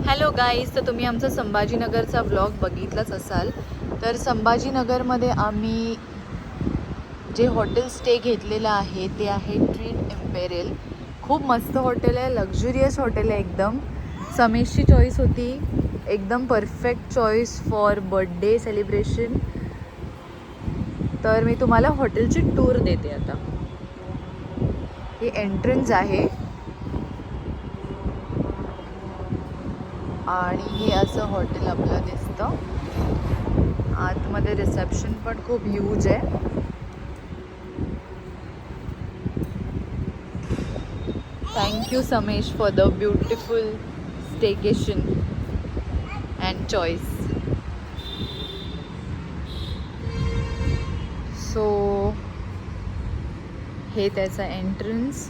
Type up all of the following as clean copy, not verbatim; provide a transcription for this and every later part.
Hello guys, तर तुम्ही आमचा संभाजीनगरचा व्लॉग बघितलाच असाल. तर संभाजीनगरमध्ये आम्ही जे हॉटेल स्टे घेतलेलं आहे ते आहे ट्रीट इम्पेरियल. खूप मस्त हॉटेल आहे, लक्झुरियस हॉटेल आहे एकदम. समेशची चॉईस होती, एकदम perfect choice for birthday celebration. तर मी तुम्हाला हॉटेलची टूर देते आता. ही एंट्रन्स आहे आणि हे असं हॉटेल आपलं दिसतं. आतमध्ये रिसेप्शन पण खूप ह्यूज आहे. Thank you Samesh for the beautiful staycation and choice. So हे त्याचा एंट्रन्स.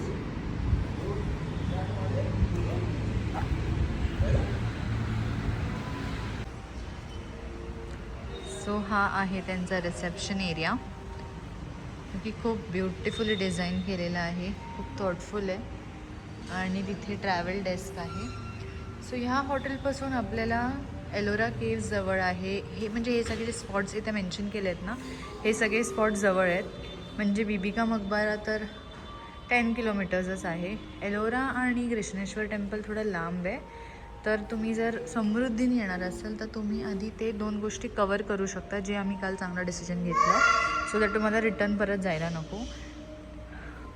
सो हा आहे त्यांचा रिसेप्शन एरिया, की खूप ब्युटिफुली डिझाईन केलेला आहे, खूप थॉटफुल आहे. आणि तिथे ट्रॅव्हल डेस्क आहे. सो ह्या हॉटेलपासून आपल्याला एलोरा केव्ज जवळ आहे. हे म्हणजे हे सगळे जे स्पॉट्स इथे मेन्शन केले आहेत ना, हे सगळे स्पॉट जवळ आहेत. म्हणजे बीबिका मकबरा तर 10 किलोमीटर्सच आहे. एलोरा आणि कृष्णेश्वर टेम्पल थोडं लांब आहे. तर तुम्ही जर समृद्धीने येणार असाल तर तुम्ही आधी ते 2 गोष्टी कवर करू शकता, जे आम्ही काल चांगला डिसिजन घेतला, सो दॅट तुम्हाला रिटर्न परत जायला नको.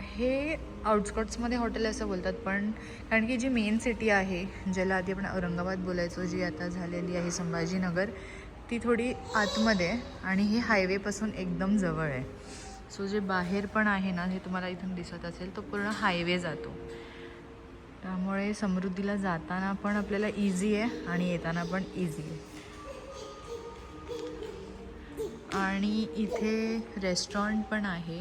हे आउटस्कॉट्समध्ये हॉटेल असं बोलतात, पण कारण की जी मेन सिटी आहे, ज्याला आधी आपण औरंगाबाद बोलायचो, जी आता झालेली आहे संभाजीनगर, ती थोडी आतमध्ये आहे आणि हे हायवेपासून एकदम जवळ आहे. सो जे बाहेर पण आहे ना, हे तुम्हाला इथून दिसत असेल, तो पूर्ण हायवे जातो. त्यामुळे समृद्धीला जाताना पण आपल्याला इझी आहे आणि येताना पण इझी आहे. आणि इथे रेस्टॉरंट पण आहे,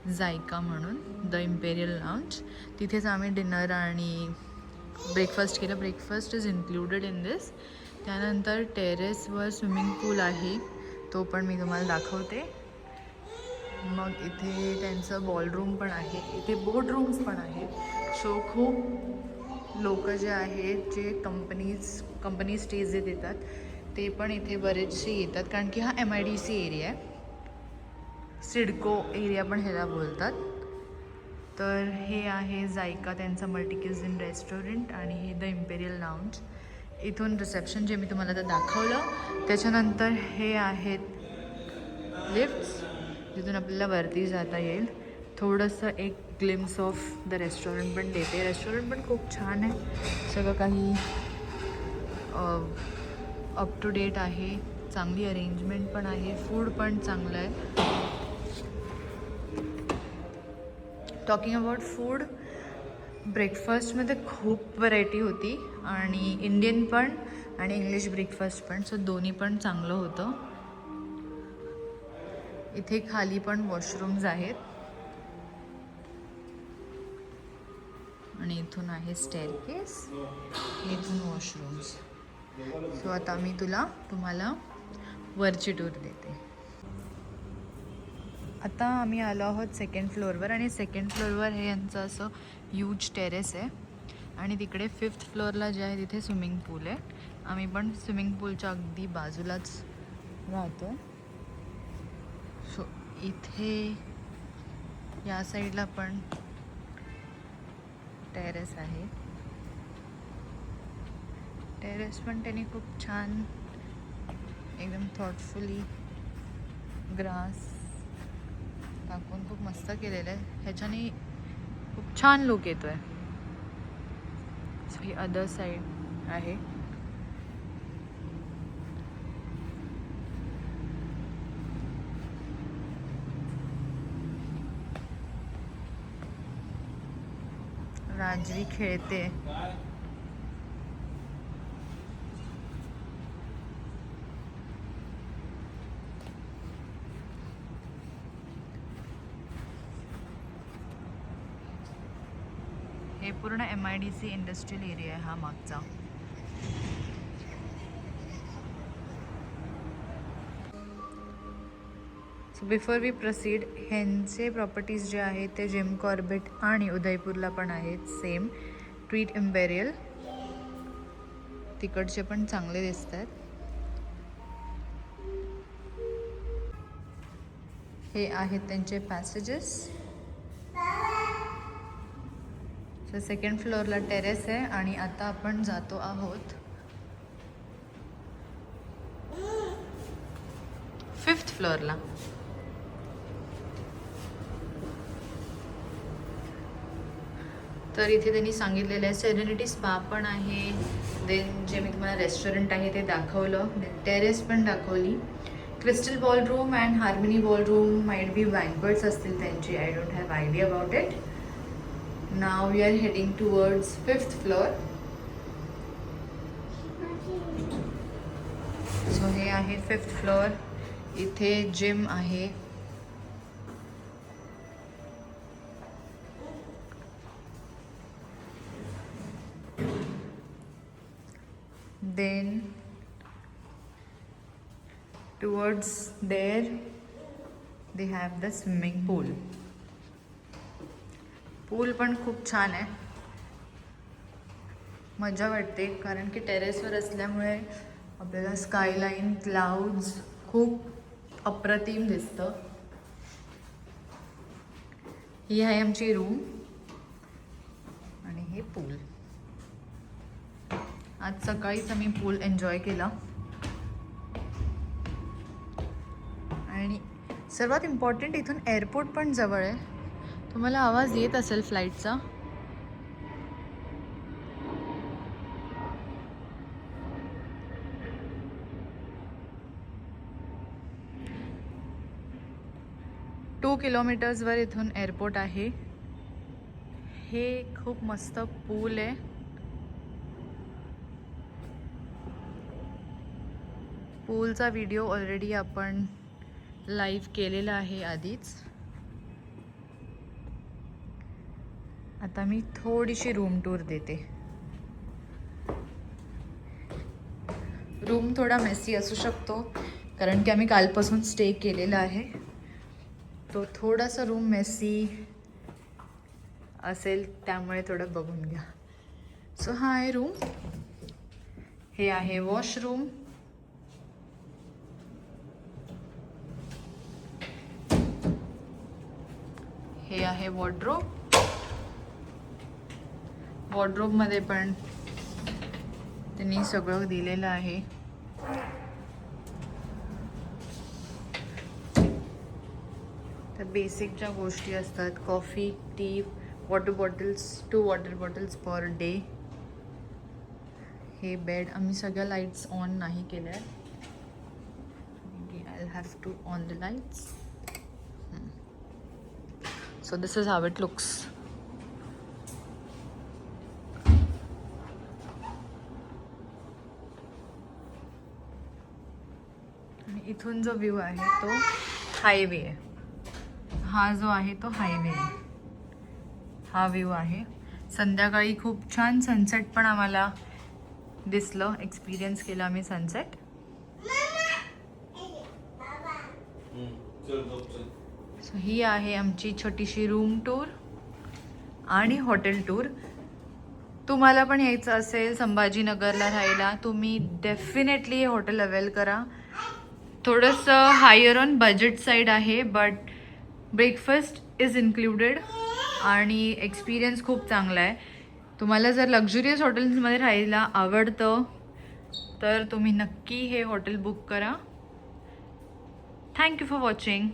जायका म्हणून, द इम्पेरियल लाउंज. तिथेच आम्ही डिनर आणि ब्रेकफास्ट केलं. Breakfast is included in this. त्यानंतर टेरेसवर स्विमिंग पूल आहे, तो पण मी तुम्हाला दाखवते. मग इथे त्यांचं बॉलरूम पण आहे, इथे बोट रूम्स पण आहेत. सो खूप लोक जे आहेत, जे कंपनी स्टेज जे देतात, ते पण इथे बरेचसे येतात, कारण की हा MIDC एरिया आहे. सिडको एरिया पण ह्याला बोलतात. तर हे आहे जायका, त्यांचं मल्टी क्युझिन रेस्टॉरंट, आणि हे द इम्पेरियल लाउंज. इथून रिसेप्शन जे मी तुम्हाला आता दाखवलं, त्याच्यानंतर हे आहेत लिफ्ट्स, जिथून आपल्याला वरती जाता येईल. थोडंसं एक ग्लिम्स ऑफ द रेस्टॉरंट पण देते. रेस्टॉरंट पण खूप छान आहे, सगळं काही अप टू डेट आहे, चांगली अरेंजमेंट पण आहे, फूड पण चांगलं आहे. टॉकिंग अबाउट फूड, ब्रेकफास्टमध्ये खूप व्हरायटी होती, आणि इंडियन पण आणि इंग्लिश ब्रेकफास्ट पण, सो दोन्ही पण चांगलं होतं. इथे खाली पण वॉशरूम्स आहेत आणि इथून आहे स्टेअरकेस, इथून वॉशरूम्स. सो आता मी तुम्हाला वरची टूर देते. आता आम्ही आलो आहोत सेकंड फ्लोअरवर, आणि सेकंड फ्लोअरवर हे यांचं असं ह्यूज टेरेस आहे, आणि तिकडे 5th फ्लोअरला जे आहे तिथे स्विमिंग पूल आहे. आम्ही पण स्विमिंग पूलच्या अगदी बाजूलाच राहतो. सो इथे या साईडला पण टेरेस आहे. टेरेस पण त्यांनी खूप छान, एकदम थॉटफुली ग्रास टाकून खूप मस्त केलेलं आहे. ह्याच्याने खूप छान लुक येतो आहे. सो ही अदर साईड आहे. राजवी खेळते. हे पूर्ण MIDC इंडस्ट्रियल एरिया आहे हा मागचा. सो बिफोर वी प्रोसीड, ह्यांचे प्रॉपर्टीज जे आहेत ते जिम कॉर्बेट आणि उदयपूरला पण आहेत, सेम ट्रीट इम्पेरियल. तिकडचे पण चांगले दिसत आहेत. हे आहेत त्यांचे पॅसेजेस. सो सेकंड फ्लोअरला टेरेस आहे आणि आता आपण जातो आहोत 5th फ्लोअरला. तर इथे त्यांनी सांगितलेलं आहे सेरेनिटी स्पा पण आहे. देन जे मी तुम्हाला रेस्टॉरंट आहे ते दाखवलं. टेरेस पण दाखवली. Crystal ballroom and harmony ballroom might be banquets असतील त्यांची. I don't have idea about it. Now we are heading towards 5th floor. So हे आहे 5th फ्लोअर. इथे जिम आहे. Then towards there they have the swimming pool. पूल पण खूप छान आहे. मजा वाटते कारण की टेरेसवर असल्यामुळे आपल्याला स्कायलाईन, क्लाउड्स खूप अप्रतिम दिसतं. ही आहे आमची रूम आणि हे पूल. आज सकाळीच आम्ही पूल एन्जॉय केला. आणि सर्वात इम्पॉर्टंट इथून एअरपोर्ट पण जवळ आहे. तुम्हाला आवाज येत असेल फ्लाईटचा. टू किलोमीटर्सवर इथून एअरपोर्ट आहे. हे खूप मस्त पूल आहे. पूलचा व्हिडिओ ऑलरेडी आपण लाईव्ह केलेला आहे आधीच. आता मी थोडीशी रूम टूर देते. रूम थोडा मेसी असू शकतो कारण की आम्ही कालपासून स्टे केलेला आहे. तो थोडासा रूम मेसी असेल त्यामुळे थोडं बघून घ्या. सो हा आहे रूम. हे आहे वॉशरूम. हे आहे वॉर्डरोब. वॉर्डरोबमध्ये पण त्यांनी सगळं दिलेलं आहे. तर बेसिक ज्या गोष्टी असतात coffee, tea, water bottles, 2 water bottles per day. हे बेड आम्ही सगळ्या लाईट्स ऑन नाही केल्या. I have to on the lights. So this is how it looks. आणि इथून जो व्ह्यू आहे तो हायवे आहे. हा जो आहे तो हायवे आहे. हा व्ह्यू आहे. संध्याकाळी खूप छान सनसेट पण आम्हाला दिसलं. एक्सपिरियन्स केला आम्ही सनसेट. सो ही आहे आमची छोटीशी रूम टूर आणि हॉटेल टूर. तुम्हाला पण यायचं असेल संभाजीनगरला राहायला तुम्ही डेफिनेटली हे हॉटेल अवेल करा. थोडंसं हायर ऑन बजेट साईड आहे बट ब्रेकफास्ट इज इन्क्लुडेड आणि एक्सपिरियन्स खूप चांगला आहे. तुम्हाला जर लक्झुरियस हॉटेल्समध्ये राहायला आवडतं तर तुम्ही नक्की हे हॉटेल बुक करा. Thank you for watching.